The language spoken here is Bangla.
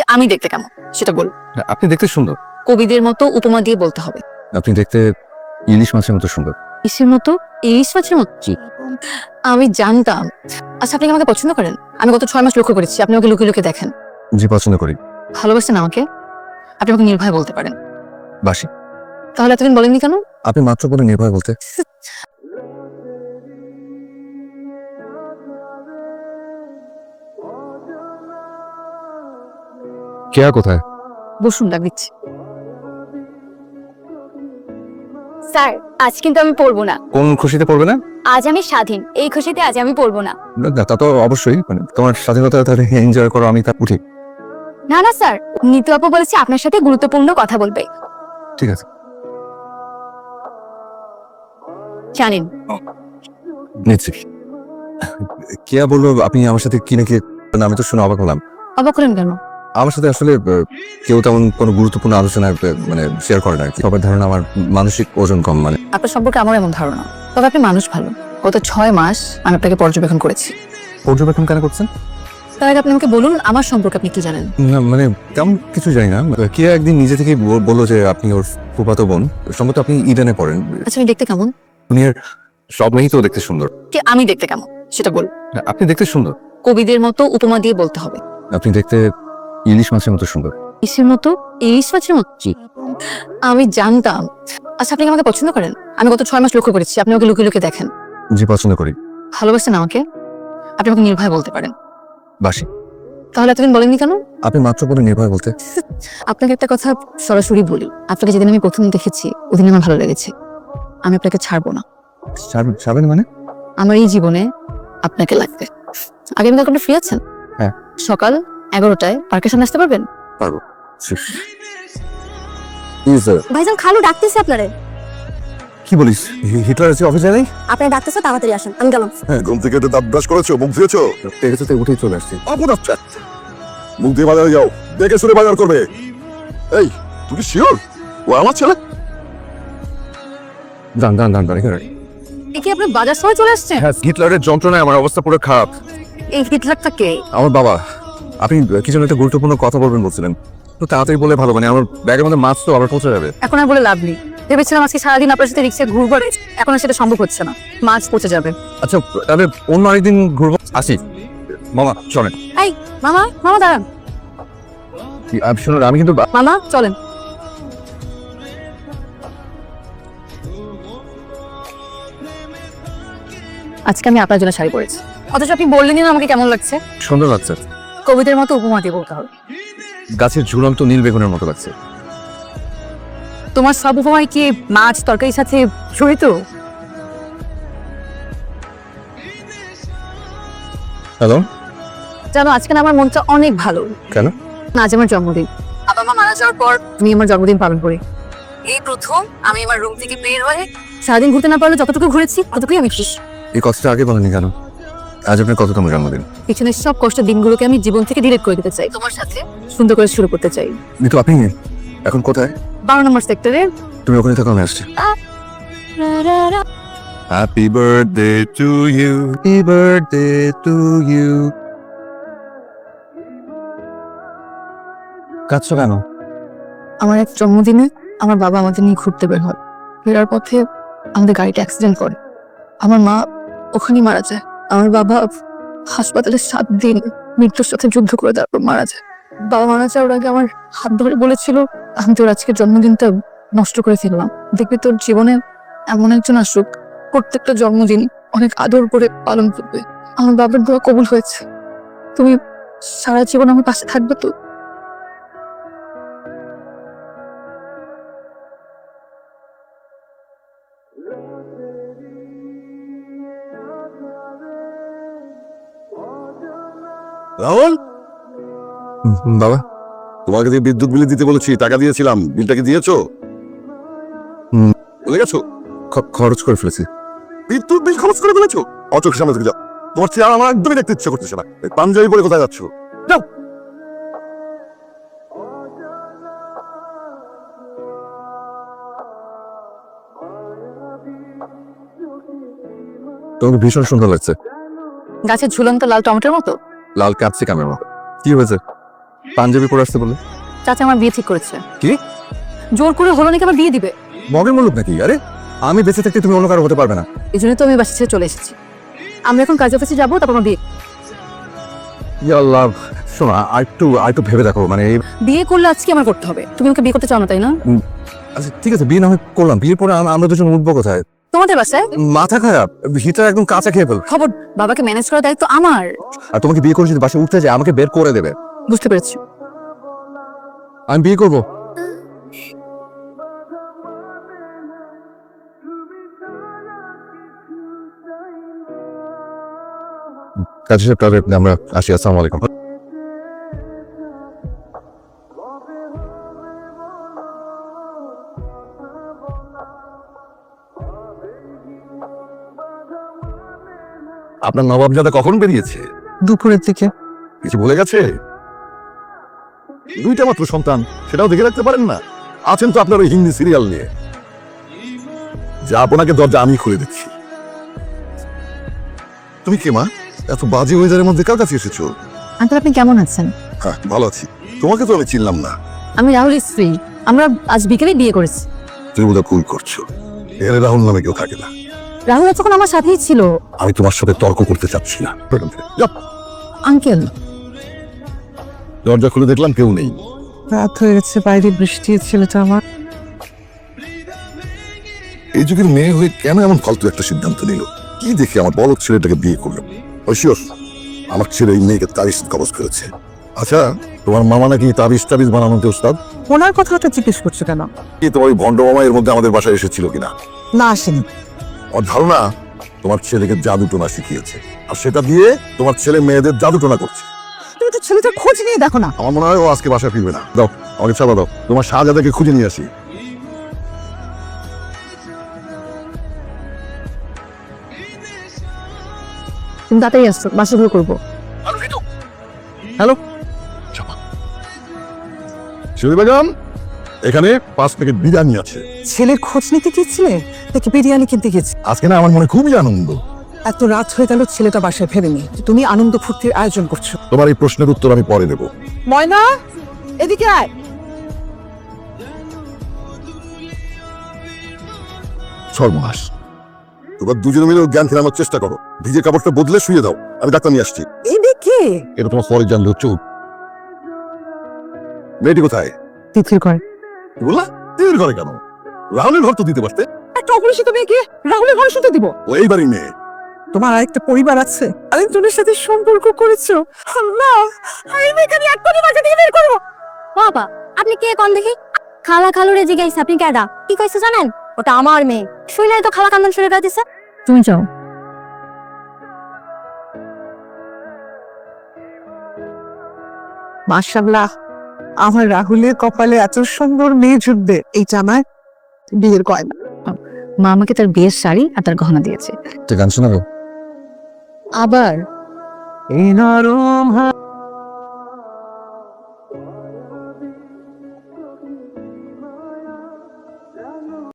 কি আমি দেখতে কেমন সেটা বল। আপনি দেখতে সুন্দর। কবিদের মতো উপমা দিয়ে বলতে হবে। আপনি দেখতে ইলিশ মাছের মতো সুন্দর। ইসের মতো, ইলিশ মাছের মতো? আমি জানতাম। আচ্ছা, আপনি কি আমাকে পছন্দ করেন? আমি গত 6 মাস লক্ষ্য করেছি আপনি আমাকে লুকিয়ে লুকিয়ে দেখেন। জি, পছন্দ করি। ভালোবাসেন আমাকে? আপনি আমাকে নির্ভয় বলতে পারেন। বাসি। তাহলে এতদিন বলেননি কেন? আপনি মাত্র বলে নির্ভয় বলতে। কেয়া কোথায়? বসুন, ডাক দিচ্ছি। স্যার, আজ কিন্তু আমি পড়বো না। কোন খুশিতে পড়বে না? আজ আমি স্বাধীন, এই খুশিতে আজ আমি পড়বো না। না, তা তো অবশ্যই, মানে তোমার স্বাধীনতা তাহলে এনজয় করো, আমি তা উঠি। না না স্যার, নিতু আপু বলেছে আপনার সাথে গুরুত্বপূর্ণ কথা বলবে। ঠিক আছে, জানেন নিচ্ছি। কেয়া বললো আপনি আমার সাথে কি নাকি, আমি তো শুনে অবাক হলাম। অবাক হলেন কেন? আমার সাথে আসলে কেউ তেমন কোনো গুরুত্বপূর্ণ আলোচনা মানে শেয়ার করে না আর কি। সবার ধারণা আমার মানসিক ওজন কম। মানে আপনার সম্পর্কে আমার এমন ধারণা, তবে আপনি মানুষ ভালো। গত 6 মাস আমি আপনাকে পর্যবেক্ষণ করেছি। পর্যবেক্ষণ কেন করছেন? তার আগে আপনি আমাকে বলুন আমার সম্পর্কে আপনি কি জানেন? না, মানে তেমন কিছু জানি না। কেয়া একদিন নিজে থেকেই বললো যে আপনি ওর ফুফাতো বোন। সম্ভবত আপনি ইডেনে পড়েন। আচ্ছা, আমি দেখতে কেমন? দুনিয়ার সব মেয়েই তো দেখতে সুন্দর। কি আমি দেখতে কেমন সেটা বল। আপনি দেখতে সুন্দর। কবিদের মতো উপমা দিয়ে বলতে হবে। আপনি দেখতে ইলিশ মাছের মতো সুন্দর। ইসের মতো, ইলিশ মাছের মতো? আমি জানতাম। আচ্ছা, আপনি কি আমাকে পছন্দ করেন? আমি গত 6 মাস লক্ষ্য করেছি আপনি আমাকে লুকিয়ে লুকিয়ে দেখেন। জি, পছন্দ করি। ভালোবাসেন আমাকে? আপনি আমাকে নির্ভয় বলতে পারেন। বাসি। তাহলে এতদিন বলেননি কেন? আপনি মাত্র বলে নির্ভয় বলতে। আপনাকে একটা কথা সরাসরি বলি, আপনাকে যেদিন আমি প্রথম দেখেছি ওদিন আমার ভালো লেগেছে। আমি আপনাকে ছাড়বো না। ছাড়বেন মানে? আমার এই জীবনে আপনাকে লাগবে। আগামীকাল আপনি ফ্রি আছেন? হ্যাঁ। সকাল 11টায় পার্কের সামনে আসতে পারবেন? পারবো। ভাইজান, খালু ডাকতেছে আপনারে। কি বলিস? হিটলার আছে অফিসে নেই? আপনার ডাকতেছে, তাড়াতাড়ি আসেন, আমি গেলাম। হ্যাঁ, ঘুম থেকে দাঁত ব্রাশ করেছো, মুখ ধুয়েছো? টেরেসে উঠেই চলে আসছি। আচ্ছা, মুখ দিয়ে বাজারে যাও, দেখে শুনে বাজার করবে। এই, তুই কি শিওর ও আমার ছেলে? দান দান দান দান এখানে। কি আপনি বাজার সময় চলে আসছেন? হ্যাঁ, হিটলারের যন্ত্রণায় আমার অবস্থা পুরো খারাপ। এই হিটলারটা কে? আমার বাবা। আপনি কি যেন একটা গুরুত্বপূর্ণ কথা বলবেন বলছিলেন, তো তাড়াতাড়ি বলে ভালো। মানে আমার ব্যাগের মধ্যে মাছ তো আবার পৌঁছে যাবে। এখন আর বলে লাভ নেই। ভেবেছিলাম আজকে সারাদিন আপনার সাথে রিক্সায় ঘুরবো, এখন আর সেটা সম্ভব হচ্ছে না। মাছ পচে যাবে। আচ্ছা, তাহলে অন্য আরেকদিন ঘুরবো। আসি মামা, চলেন। এই মামা, মামা দাঁড়ান। শুনুন, আমি কিন্তু মামা চলেন। আজকে আমি আপনার জন্য শাড়ি পরেছি, অথচ আপনি বললেনই না আমাকে কেমন লাগছে। সুন্দর লাগছে। কবিদের মতো উপমা দিয়ে বলতে হবে। গাছের ঝুলন্ত নীল বেগুনের মতো লাগছে। তোমার সব উপমায় কি মাছ তরকারির সাথে জড়িত? হ্যালো। জানো, আজকে না আমার মনটা অনেক ভালো। কেন? আজ আমার জন্মদিন। বাবা মা মারা যাওয়ার পর আমি আমার জন্মদিন পালন করি। এই প্রথম আমি আমার রুম থেকে বের হয়ে সারাদিন ঘুরতে না পারলে যতটুকু ঘুরেছি ততটুকুই আমি খুশি। এই কথাটা আগে বলেনি কেন? আজ আপনার কততম জন্মদিন? পিছনের সব কষ্টের দিনগুলোকে আমি জীবন থেকে ডিলিট করে দিতে চাই, তোমার সাথে সুন্দর করে শুরু করতে চাই। কিন্তু আপনি এখন কোথায়? 12 নম্বর সেক্টরে। তুমি ওখানে থাকো, আমি আসছি। Happy birthday to you, happy birthday to you. কাঁদছো কেন? আমার এক জন্মদিনে আমার বাবা আমাদের নিয়ে ঘুরতে বের হয়। ফেরার পথে আমাদের গাড়িটা অ্যাক্সিডেন্ট করে। আমার মা ওখানেই মারা যায়। আমার বাবা হাসপাতালে 7 দিন মৃত্যুর সাথে যুদ্ধ করে তারপর মারা যায়। বাবা মারা যাওয়ার আগে আমার হাত ধরে বলেছিল, আমি তোর আজকের জন্মদিনটা নষ্ট করে ফেললাম, দেখবি তোর জীবনে এমন একজন আসুক প্রত্যেকটা জন্মদিন অনেক আদর করে পালন করবে। আমার বাবার দোয়া কবুল হয়েছে। তুমি সারা জীবন আমার পাশে থাকবে তো? রাহুল, বাবা। তোমাকে দিয়ে বিদ্যুৎ বিল দিতে বলেছি, টাকা দিয়েছিলাম, বিলটা কি দিয়েছো? বলে গেছো? খরচ করে ফেলেছি। বিদ্যুৎ বিল খরচ করে ফেলেছো? অচোখের সামনে থেকে যাও। তোমার চেহারা আমার একদমই দেখতে ইচ্ছে করতেছে না। এই পাঞ্জাবি পরে কোথায় যাচ্ছো? যাও। তোমাকে ভীষণ সুন্দর লাগছে। গাছের ঝুলন্ত লাল টমেটোর মতো। লাল ক্যাপসিকামের মতো। কি হয়েছে? পাঞ্জাবি পরে আসতে বলে? চাচা আমার বিয়ে ঠিক করেছে। কি? জোর করে হলো নাকি আবার বিয়ে দিবে? মগের মুলুক নাকি? আরে আমি বেঁচে থাকতে তুমি অন্য কারো হতে পারবে না। এই জন্য তো আমি বাসা ছেড়ে চলে এসেছি। আমরা এখন কাজ অফিসে যাবো, তারপর আমার বিয়ে। ইয়া আল্লাহ, শোনো আরেকটু ভেবে দেখো, মানে বিয়ে করলে আজকে আমার করতে হবে। তুমি আমাকে বিয়ে করতে চাও না, তাই না? আচ্ছা ঠিক আছে, বিয়ে না হয় করলাম, বিয়ের পরে আমরা দুজন উঠবো কোথায়? তোমাদের বাসায়। মাথা খারাপ, হিটার একদম কাঁচা খেয়ে ফেল। খবর, বাবাকে ম্যানেজ করার দায়িত্ব আমার। আর তোমাকে বিয়ে করে যদি বাসায় উঠতে যায় আমাকে বের করে দেবে। বুঝতে পেরেছি। আমি বিয়ে করবো। কাজী সাহেব, তাহলে আমরা আসি। আসসালামু আলাইকুম। আপনার নবাবজাদা কখন বেরিয়েছে? দুপুরের দিকে। কিছু ভুলে গেছে? দুইটা মাত্র সন্তান, সেটাও দেখে রাখতে পারেন না? আছেন তো আপনার ওই হিন্দি সিরিয়াল নিয়ে। যা আপনাকে দরজা আমি খুলে দিচ্ছি। তুমি কে মা? এত বাজে ওয়েদারের মধ্যে কার কাছে এসেছো? আঙ্কেল, আপনি কেমন আছেন? হ্যাঁ, ভালো আছি। তোমাকে তো আমি চিনলাম না। আমি রাহুলের স্ত্রী। আমরা আজ বিকেলে বিয়ে করেছি। তুমি বোধহয় ভুল করছো। এর রাহুল নামে কেউ থাকে না। রাহুল তখন আমার সাথেই ছিল। আমি তোমার সাথে তর্ক করতে চাচ্ছি না। যাও। আঙ্কেল, দরজা খুলে দেখলাম কেউ নেই। রাত হয়ে গেছে, বাইরে বৃষ্টি, ছেলেটা আমার। এই যুগের মেয়ে হয়ে কেন এমন ফালতু একটা সিদ্ধান্ত নিল? কি দেখে আমার বলদ ছেলেটাকে বিয়ে করলো? ঐশ্বর, আমার ছেলে এই মেয়েকে তাবিজ কবজ করেছে। আচ্ছা, তোমার মামা নাকি তাবিজ বানানোতে ওস্তাদ? ওনার কথাটা জিজ্ঞেস করছো কেন? কি তোমার ওই ভণ্ড মামা এর মধ্যে আমাদের বাসায় এসেছিল কিনা? না, আসেনি। আমার ধারণা তোমার ছেলেকে জাদু টোনা শিখিয়েছে, আর সেটা দিয়ে তোমার ছেলে মেয়েদের জাদু টোনা করছে। তুমি তো ছেলেটার খোঁজ নিয়ে দেখো না। আমার মনে হয় ও আজকে বাসায় ফিরবে না। দাও আমাকে চাপা দাও, তোমার শাহজাদাকে খুঁজে নিয়ে আসি। তুমি তাড়াতাড়ি আসছো, বাসাগুলো করবো। হ্যালো। শিউলি বেগম, এখানে 5 প্যাকেট বিরিয়ানি আছে। ছেলের খোঁজ নিতে গিয়েছিলে নাকি বিরিয়ানি কিনতে গেছি? আজকে না আমার মনে খুবই আনন্দ। এত রাত হয়ে গেল, ছেলেটা বাসায় ফেরেনি, তুমি আনন্দ ফুর্তির আয়োজন করছো। তোমার এই প্রশ্নের উত্তর আমি পরে দেব। ময়না, এদিকে আয়। সর্বনাশ, তোমরা দুজনে মিলে ওর জ্ঞান ফেরানোর চেষ্টা করো। ভিজে কাপড়টা বদলে শুয়ে দাও, আমি ডাক্তার নিয়ে আসছি। এদিকে। এটা তোমার পরে জানলেও চুপ। মেয়েটি কোথায়? তিথির ঘরে। কি বললা? তুই ঘরে কেন? রাহুলের ঘর তো দিতে পারতে। একটা অপরিচিত মেয়েকে রাহুলের ঘরে শুতে দিব? ও এইবারই মেয়ে। তোমার আরেকটা পরিবার আছে, আরেকজনের সাথে সম্পর্ক করেছো। আল্লাহ, আমি এখানে এক্ষুনি বাসা থেকে বের করবো। বাবা, আপনি কে কোন দেখি? খালা খালুরে জিজ্ঞাসা আপনি কেডা? কি কইছে জানেন? ওটা আমার মেয়ে। শুনলাই তো খালা কান্দন শুরু করে দিছে। তুমি যাও। মাশাআল্লাহ, আমার রাহুলের কপালে এত সুন্দর মেয়ে জুটবে, এইটা আমার বিয়ের গয়না। মা আমাকে তার বিয়ের শাড়ি আর তার গহনা দিয়েছে। গান শোনাবো? আবার এই নরম